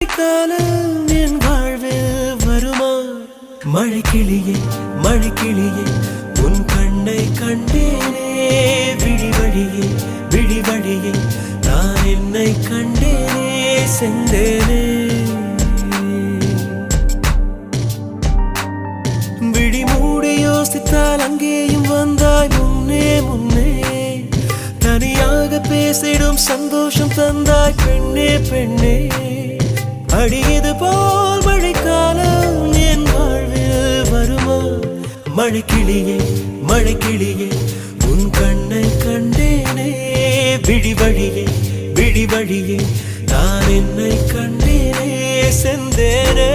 காலம் என் வாழ்வில் வருமா? மழைக்கிளியே மழைக்கிளியே உன் கண்ணை கண்டேனே, விழிவழியே விழிவழியே நான் என்னை கண்டேனே, செந்தேனே. விழி மூடி யோசித்தால் அங்கேயும் வந்தாய் முன்னே முன்னே, தனியாக பேசிடும் சந்தோஷம் தந்தாய் பெண்ணே பெண்ணே. அடியது போல் மழைக்காலம் என் வாழ்வில் வருமா? மழைக்கிளியே மழைக்கிளியே உன் கண்ணை கண்டேனே, விழிவழியே விழிவழியே நான் என்னை கண்டேனே, செந்தேனே.